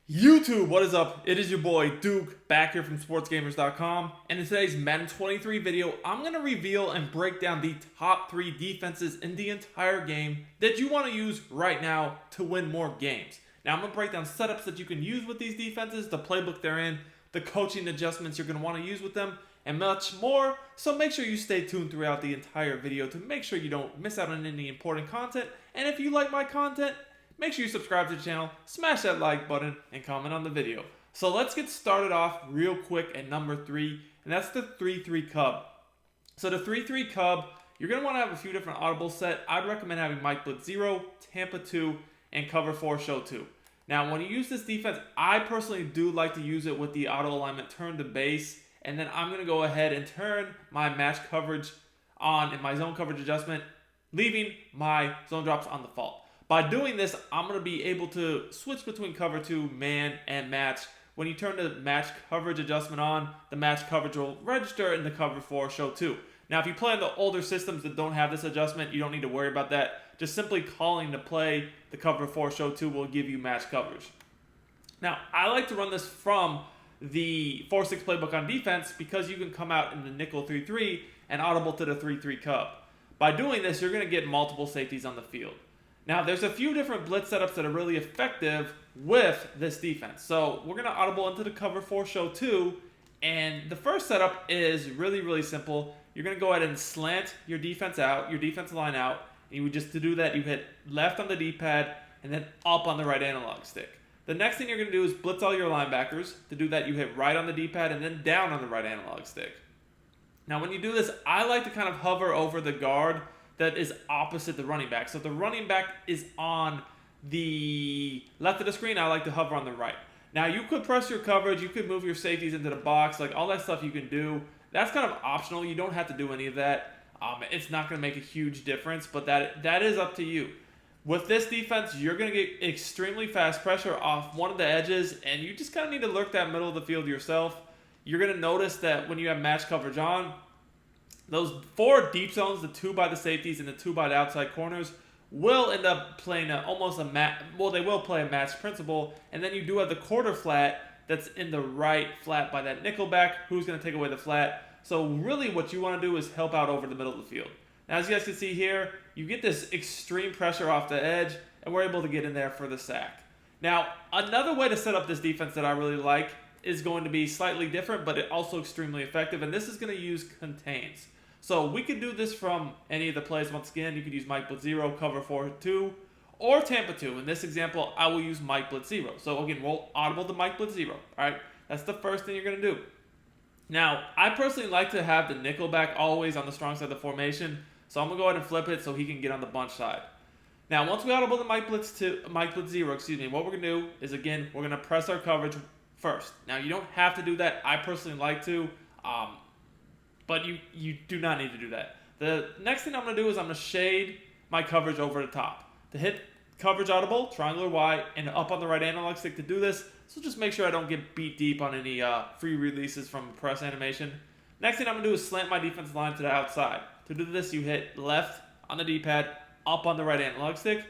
YouTube, what is up? It is your boy Duke, back here from sportsgamers.com, and in today's Madden 23 video, I'm going to reveal and break down the top 3 defenses in the entire game that you want to use right now to win more games. Now, I'm going to break down setups that you can use with these defenses, the playbook they're in, the coaching adjustments you're going to want to use with them, and much more. So make sure you stay tuned throughout the entire video to make sure you don't miss out on any important content. And if you like my content, make sure you subscribe to the channel, smash that like button, and comment on the video. So let's get started off real quick at number 3, and that's the 3-3 Cub. So the 3-3 Cub, you're going to want to have a few different audibles set. I'd recommend having Mike Blitz 0, Tampa 2, and Cover 4 Show 2. Now, when you use this defense, I personally do like to use it with the auto alignment turn to base, and then I'm going to go ahead and turn my match coverage on in my zone coverage adjustment, leaving my zone drops on default. By doing this, I'm going to be able to switch between cover 2, man, and match. When you turn the match coverage adjustment on, the match coverage will register in the cover 4 show 2. Now, if you play on the older systems that don't have this adjustment, you don't need to worry about that. Just simply calling to play the cover 4 show 2 will give you match coverage. Now, I like to run this from the 4-6 playbook on defense because you can come out in the nickel 3-3 and audible to the 3-3 Cub. By doing this, you're going to get multiple safeties on the field. Now, there's a few different blitz setups that are really effective with this defense. So we're going to audible into the cover 4 show 2. And the first setup is really simple. You're going to go ahead and slant your defense out, your defense line out. And to do that, you hit left on the D-pad and then up on the right analog stick. The next thing you're going to do is blitz all your linebackers. To do that, you hit right on the D-pad and then down on the right analog stick. Now, when you do this, I like to kind of hover over the guard that is opposite the running back. So if the running back is on the left of the screen, I like to hover on the right. Now, you could press your coverage, you could move your safeties into the box, like all that stuff you can do. That's kind of optional. You don't have to do any of that. It's not going to make a huge difference, but that is up to you. With this defense, you're going to get extremely fast pressure off one of the edges, and you just kind of need to lurk that middle of the field yourself. You're going to notice that when you have match coverage on, those 4 deep zones, the 2 by the safeties and the 2 by the outside corners, will end up playing they will play a match principle, and then you do have the quarter flat that's in the right flat by that nickel back, who's going to take away the flat. So really what you want to do is help out over the middle of the field. Now, as you guys can see here, you get this extreme pressure off the edge, and we're able to get in there for the sack. Now, another way to set up this defense that I really like is going to be slightly different, but it also extremely effective, and this is going to use contains. So we could do this from any of the plays. Once again, you could use Mike Blitz 0, Cover 4 2, or Tampa 2. In this example, I will use Mike Blitz 0. So again, we'll audible to Mike Blitz 0. All right, that's the first thing you're going to do. Now, I personally like to have the nickel back always on the strong side of the formation, so I'm going to go ahead and flip it so he can get on the bunch side. Now, once we audible to Mike Blitz 0, what we're going to do is, again, we're going to press our coverage first. Now, you don't have to do that. I personally like to, but you do not need to do that. The next thing I'm going to do is I'm going to shade my coverage over the top. To hit coverage audible, triangular Y, and up on the right analog stick to do this. So just make sure I don't get beat deep on any free releases from press animation. Next thing I'm going to do is slant my defensive line to the outside. To do this, you hit left on the D-pad, up on the right analog stick.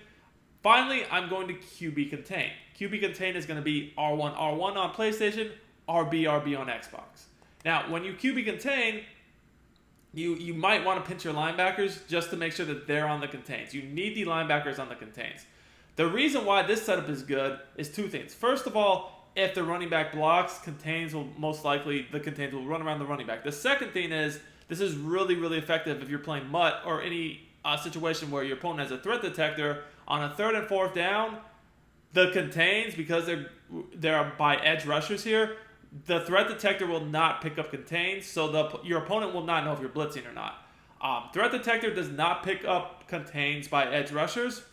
Finally, I'm going to QB contain. QB contain is going to be R1, R1 on PlayStation, RB, RB on Xbox. Now, when you QB contain, you might want to pinch your linebackers just to make sure that they're on the contains. You need the linebackers on the contains. The reason why this setup is good is 2 things. First of all, if the running back blocks, the contains will run around the running back. The second thing is, this is really effective if you're playing MUT or any situation where your opponent has a threat detector. On a 3rd and 4th down, the contains, because they're by edge rushers here, the threat detector will not pick up contains, so your opponent will not know if you're blitzing or not. Threat detector does not pick up contains by edge rushers,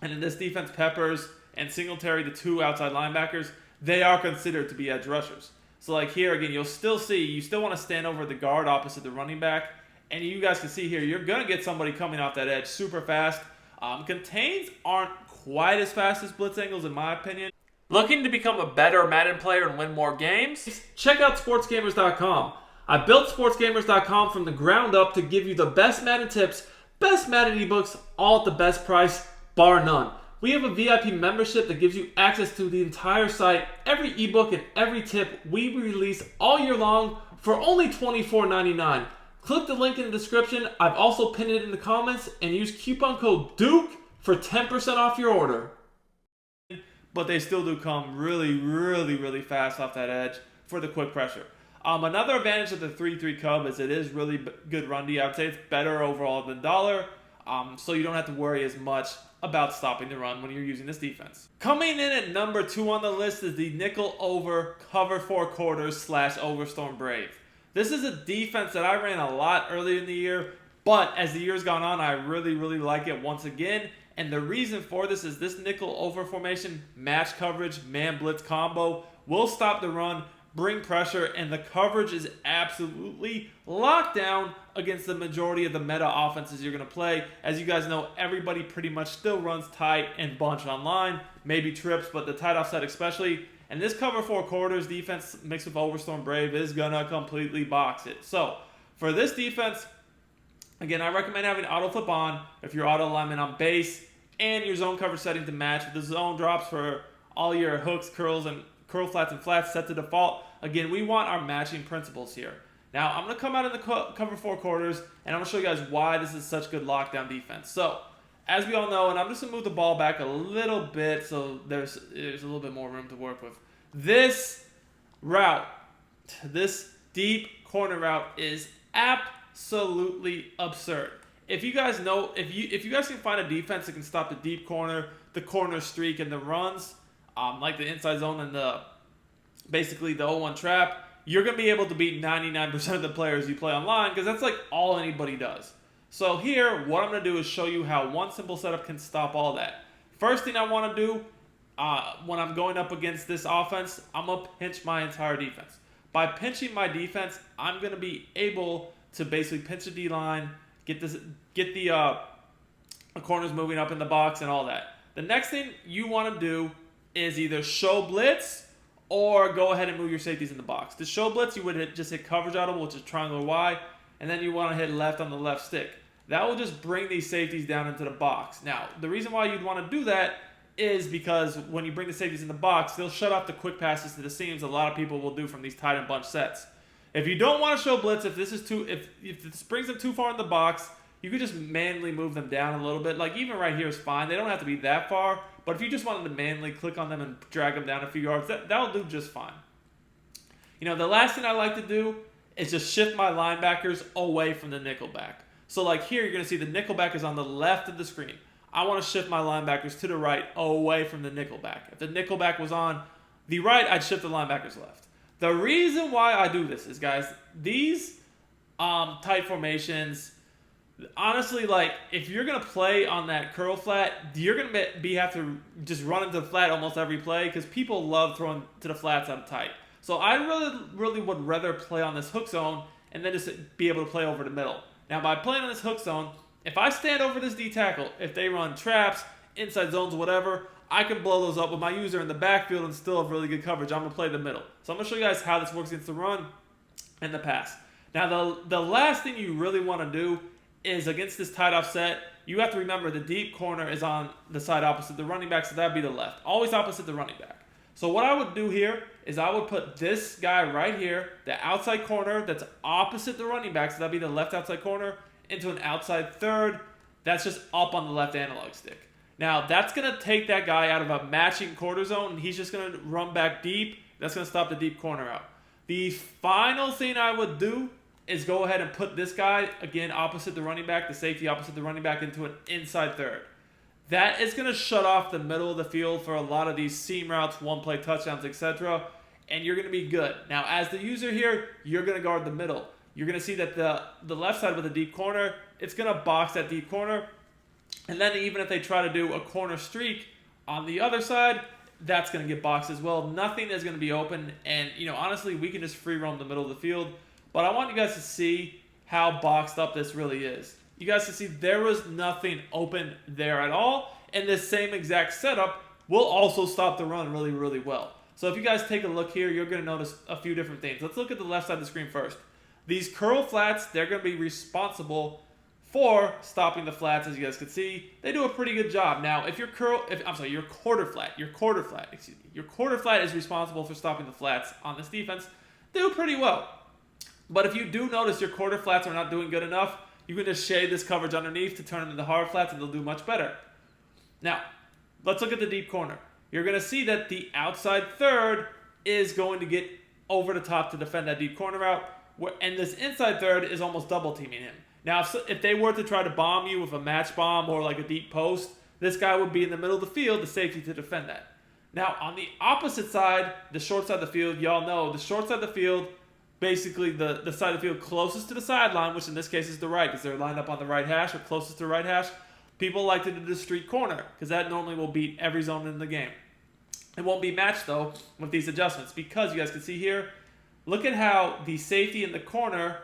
and in this defense, Peppers and Singletary, the 2 outside linebackers, they are considered to be edge rushers. So like here, again, you still want to stand over the guard opposite the running back, and you guys can see here, you're going to get somebody coming off that edge super fast. Contains aren't quite as fast as blitz angles in my opinion. Looking to become a better Madden player and win more games? Check out sportsgamers.com. I built sportsgamers.com from the ground up to give you the best Madden tips, best Madden ebooks, all at the best price, bar none. We have a VIP membership that gives you access to the entire site, every ebook, and every tip we release all year long for only $24.99. Click the link in the description. I've also pinned it in the comments, and use coupon code DUKE for 10% off your order. But they still do come really fast off that edge for the quick pressure. Another advantage of the 3-3 Cub is it is really good run D. I would say it's better overall than Dollar, so you don't have to worry as much about stopping the run when you're using this defense. Coming in at number 2 on the list is the nickel over cover 4 quarters / Overstorm Brave. This is a defense that I ran a lot earlier in the year, but as the year's gone on, I really like it once again. And the reason for this is this nickel over formation, match coverage, man blitz combo will stop the run, bring pressure, and the coverage is absolutely locked down against the majority of the meta offenses you're going to play. As you guys know, everybody pretty much still runs tight and bunch online, maybe trips, but the tight offset especially. And this cover 4 quarters defense mixed with Overstorm Brave is going to completely box it. So for this defense, again, I recommend having auto flip on if your auto alignment on base and your zone cover setting to match. The zone drops for all your hooks, curls, and curl flats and flats set to default. Again, we want our matching principles here. Now, I'm going to come out in the cover 4 quarters, and I'm going to show you guys why this is such good lockdown defense. So, as we all know, and I'm just going to move the ball back a little bit so there's a little bit more room to work with. This route, this deep corner route is absolutely absurd. If you guys know, if you guys can find a defense that can stop the deep corner, the corner streak, and the runs, like the inside zone and basically the 0-1 trap, you're going to be able to beat 99% of the players you play online because that's like all anybody does. So here, what I'm going to do is show you how one simple setup can stop all that. First thing I want to do when I'm going up against this offense, I'm going to pinch my entire defense. By pinching my defense, I'm going to be able to basically pinch the D-line, get the corners moving up in the box and all that. The next thing you want to do is either show blitz or go ahead and move your safeties in the box. To show blitz, you would just hit coverage audible, which is triangle Y, and then you want to hit left on the left stick. That will just bring these safeties down into the box. Now, the reason why you'd want to do that is because when you bring the safeties in the box, they'll shut off the quick passes to the seams a lot of people will do from these tight and bunch sets. If you don't want to show blitz, if this brings them too far in the box, you could just manually move them down a little bit. Like even right here is fine. They don't have to be that far. But if you just wanted to manually click on them and drag them down a few yards, that'll do just fine. You know, the last thing I like to do is just shift my linebackers away from the nickelback. So like here, you're going to see the nickelback is on the left of the screen. I want to shift my linebackers to the right away from the nickelback. If the nickelback was on the right, I'd shift the linebackers left. The reason why I do this is, guys, these tight formations, honestly, like if you're gonna play on that curl flat, you're gonna have to just run into the flat almost every play because people love throwing to the flats on tight. So I really would rather play on this hook zone and then just be able to play over the middle. Now, by playing on this hook zone, if I stand over this D tackle, if they run traps, inside zones, whatever, I can blow those up with my user in the backfield and still have really good coverage. I'm going to play the middle. So I'm going to show you guys how this works against the run and the pass. Now, the last thing you really want to do is against this tight offset, you have to remember the deep corner is on the side opposite the running back, so that would be the left. Always opposite the running back. So what I would do here is I would put this guy right here, the outside corner that's opposite the running back, so that would be the left outside corner, into an outside third. That's just up on the left analog stick. Now, that's going to take that guy out of a matching quarter zone, and he's just going to run back deep. That's going to stop the deep corner out. The final thing I would do is go ahead and put this guy, again, opposite the running back, the safety opposite the running back, into an inside third. That is going to shut off the middle of the field for a lot of these seam routes, one-play touchdowns, etc., and you're going to be good. Now, as the user here, you're going to guard the middle. You're going to see that the left side with the deep corner, it's going to box that deep corner. And then even if they try to do a corner streak on the other side, that's going to get boxed as well. Nothing is going to be open. And, you know, honestly, we can just free roam the middle of the field. But I want you guys to see how boxed up this really is. You guys can see there was nothing open there at all. And this same exact setup will also stop the run really, really well. So if you guys take a look here, you're going to notice a few different things. Let's look at the left side of the screen first. These curl flats, they're going to be responsible for stopping the flats. As you guys can see, they do a pretty good job. Now, if your quarter flat is responsible for stopping the flats on this defense, they do pretty well. But if you do notice your quarter flats are not doing good enough, you can just shade this coverage underneath to turn them into hard flats, and they'll do much better. Now, let's look at the deep corner. You're going to see that the outside third is going to get over the top to defend that deep corner route, and this inside third is almost double teaming him. Now, if they were to try to bomb you with a match bomb or like a deep post, this guy would be in the middle of the field, the safety to defend that. Now, on the opposite side, the short side of the field, y'all know the short side of the field, basically the side of the field closest to the sideline, which in this case is the right, because they're lined up on the right hash or closest to the right hash. People like to do the street corner, because that normally will beat every zone in the game. It won't be matched, though, with these adjustments, because you guys can see here, look at how the safety in the corner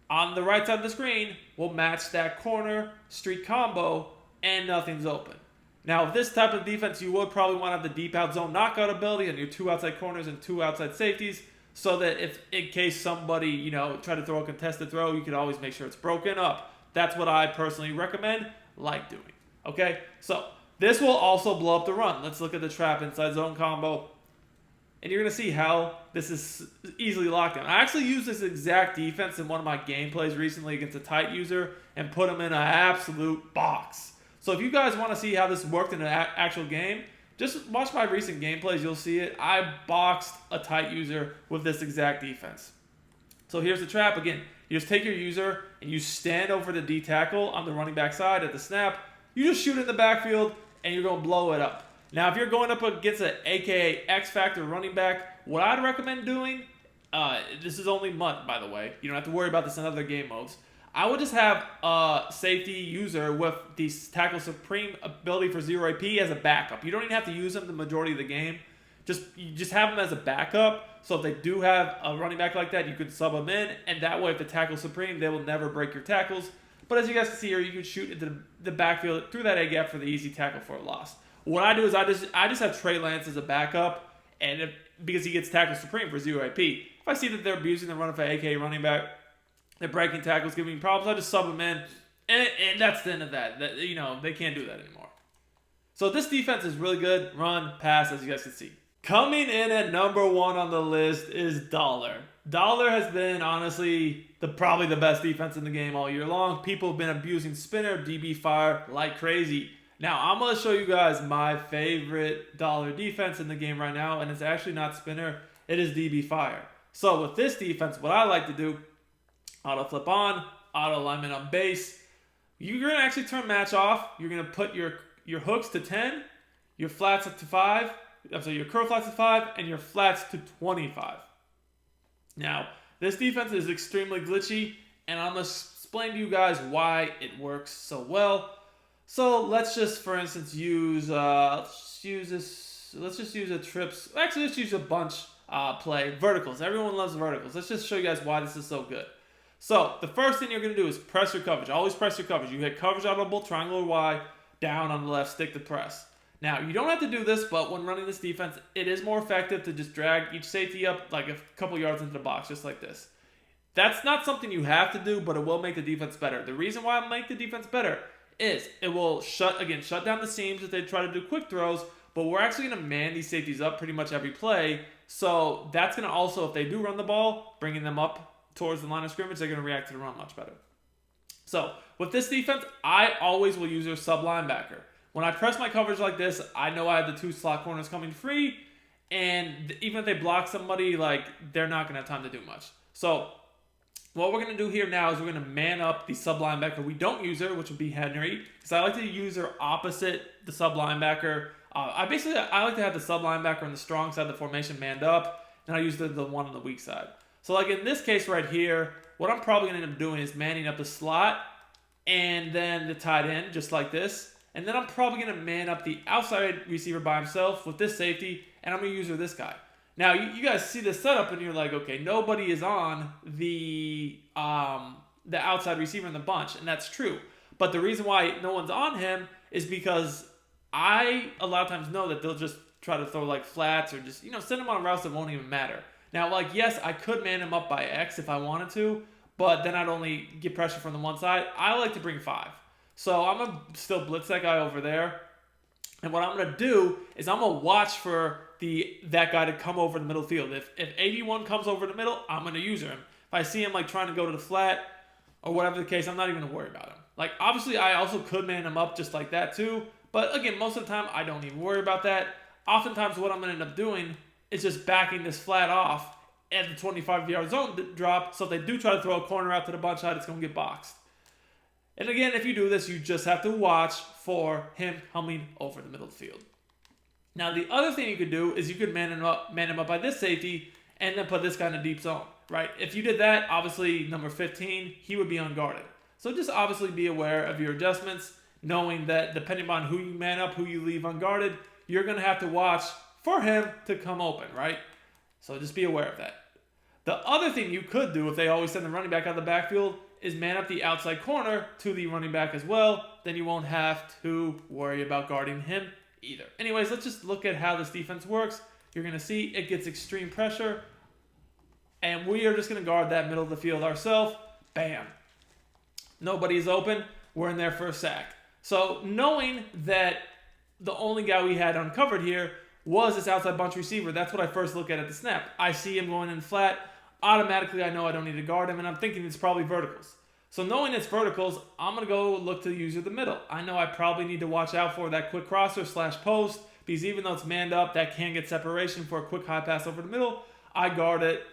on the right side of the screen will match that corner street combo, and nothing's open. Now, with this type of defense, you would probably want to have the deep out zone knockout ability and your 2 outside corners and 2 outside safeties, so that if in case somebody, try to throw a contested throw, you could always make sure it's broken up. That's what I personally recommend, like doing. Okay, so this will also blow up the run. Let's look at the trap inside zone combo, and you're going to see how this is easily locked down. I actually used this exact defense in one of my gameplays recently against a tight user and put him in an absolute box. So if you guys want to see how this worked in an actual game, just watch my recent gameplays, you'll see it. I boxed a tight user with this exact defense. So here's the trap. Again, you just take your user and you stand over the D tackle on the running back side at the snap. You just shoot in the backfield and you're going to blow it up. Now, if you're going up against an AKA X Factor running back, what I'd recommend doing, this is only MUT, by the way. You don't have to worry about this in other game modes. I would just have a safety user with the Tackle Supreme ability for 0 AP as a backup. You don't even have to use them the majority of the game. You just have them as a backup. So if they do have a running back like that, you could sub them in. And that way, if the Tackle Supreme, they will never break your tackles. But as you guys can see here, you can shoot into the backfield through that A gap for the easy tackle for a loss. What I do is I just have Trey Lance as a backup, and because he gets Tackle Supreme for 0 AP. If I see that they're abusing the run of an AKA running back, they're breaking tackles, giving me problems, I just sub them in, and that's the end of that. They can't do that anymore. So this defense is really good. Run, pass, as you guys can see. Coming in at number 1 on the list is Dollar. Dollar has been, honestly, probably the best defense in the game all year long. People have been abusing Spinner, DB Fire like crazy. Now, I'm going to show you guys my favorite Dollar defense in the game right now, and it's actually not Spinner. It is DB Fire. So with this defense, what I like to do, auto flip on, auto alignment on base. You're going to actually turn match off. You're going to put your hooks to 10, your flats up to 5. Your curl flats to 5, and your flats to 25. Now, this defense is extremely glitchy, and I'm going to explain to you guys why it works so well. So let's just, for instance, use a trips. Actually, let's use a bunch play verticals. Everyone loves verticals. Let's just show you guys why this is so good. So the first thing you're going to do is press your coverage. Always press your coverage. You hit coverage audible, triangle or Y, down on the left stick to press. Now, you don't have to do this, but when running this defense, it is more effective to just drag each safety up like a couple yards into the box, just like this. That's not something you have to do, but it will make the defense better. The reason why I make the defense better is it will shut down the seams if they try to do quick throws, but we're actually going to man these safeties up pretty much every play. So that's going to also, if they do run the ball, bringing them up towards the line of scrimmage, they're going to react to the run much better. So with this defense, I always will use a sub linebacker. When I press my coverage like this, I know I have the 2 slot corners coming free, and even if they block somebody, they're not going to have time to do much. So what we're going to do here now is we're going to man up the sub linebacker we don't use her, which would be Henry, because I like to use her opposite the sub linebacker. I like to have the sub linebacker on the strong side of the formation manned up, and I use the one on the weak side. So in this case right here, what I'm probably going to end up doing is manning up the slot and then the tight end, just like this. And then I'm probably going to man up the outside receiver by himself with this safety, and I'm going to use this guy. Now, you guys see this setup, and you're like, okay, nobody is on the outside receiver in the bunch, and that's true. But the reason why no one's on him is because I a lot of times know that they'll just try to throw flats or just send him on routes that won't even matter. Now, yes, I could man him up by X if I wanted to, but then I'd only get pressure from the one side. I like to bring 5. So I'm going to still blitz that guy over there. And what I'm going to do is I'm going to watch for that guy to come over the middle field. If 81 comes over the middle, I'm going to use him. If I see him like trying to go to the flat or whatever the case, I'm not even going to worry about him. Like, obviously, I also could man him up just like that too. But again, most of the time, I don't even worry about that. Oftentimes, what I'm going to end up doing is just backing this flat off at the 25-yard zone drop. So if they do try to throw a corner out to the bunch side, it's going to get boxed. And again, if you do this, you just have to watch for him coming over the middle of the field. Now, the other thing you could do is you could man him up by this safety and then put this guy in a deep zone, right? If you did that, obviously, number 15, he would be unguarded. So just obviously be aware of your adjustments, knowing that depending on who you man up, who you leave unguarded, you're going to have to watch for him to come open, right? So just be aware of that. The other thing you could do if they always send the running back out of the backfield is man up the outside corner to the running back as well. Then you won't have to worry about guarding him either. Anyways, let's just look at how this defense works. You're going to see it gets extreme pressure. And we are just going to guard that middle of the field ourselves. Bam. Nobody's open. We're in there for a sack. So knowing that the only guy we had uncovered here was this outside bunch receiver, that's what I first look at the snap. I see him going in flat. Automatically, I know I don't need to guard him, and I'm thinking it's probably verticals. So knowing it's verticals, I'm going to go look to the user of the middle. I know I probably need to watch out for that quick crosser / post, because even though it's manned up, that can get separation for a quick high pass over the middle. I guard it.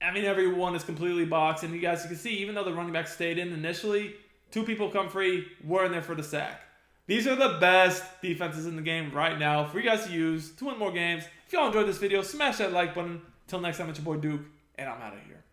I mean, everyone is completely boxed, and you guys can see, even though the running back stayed in initially, 2 people come free, we're in there for the sack. These are the best defenses in the game right now for you guys to use to win more games. If y'all enjoyed this video, smash that like button. Till next time, it's your boy Duke, and I'm out of here.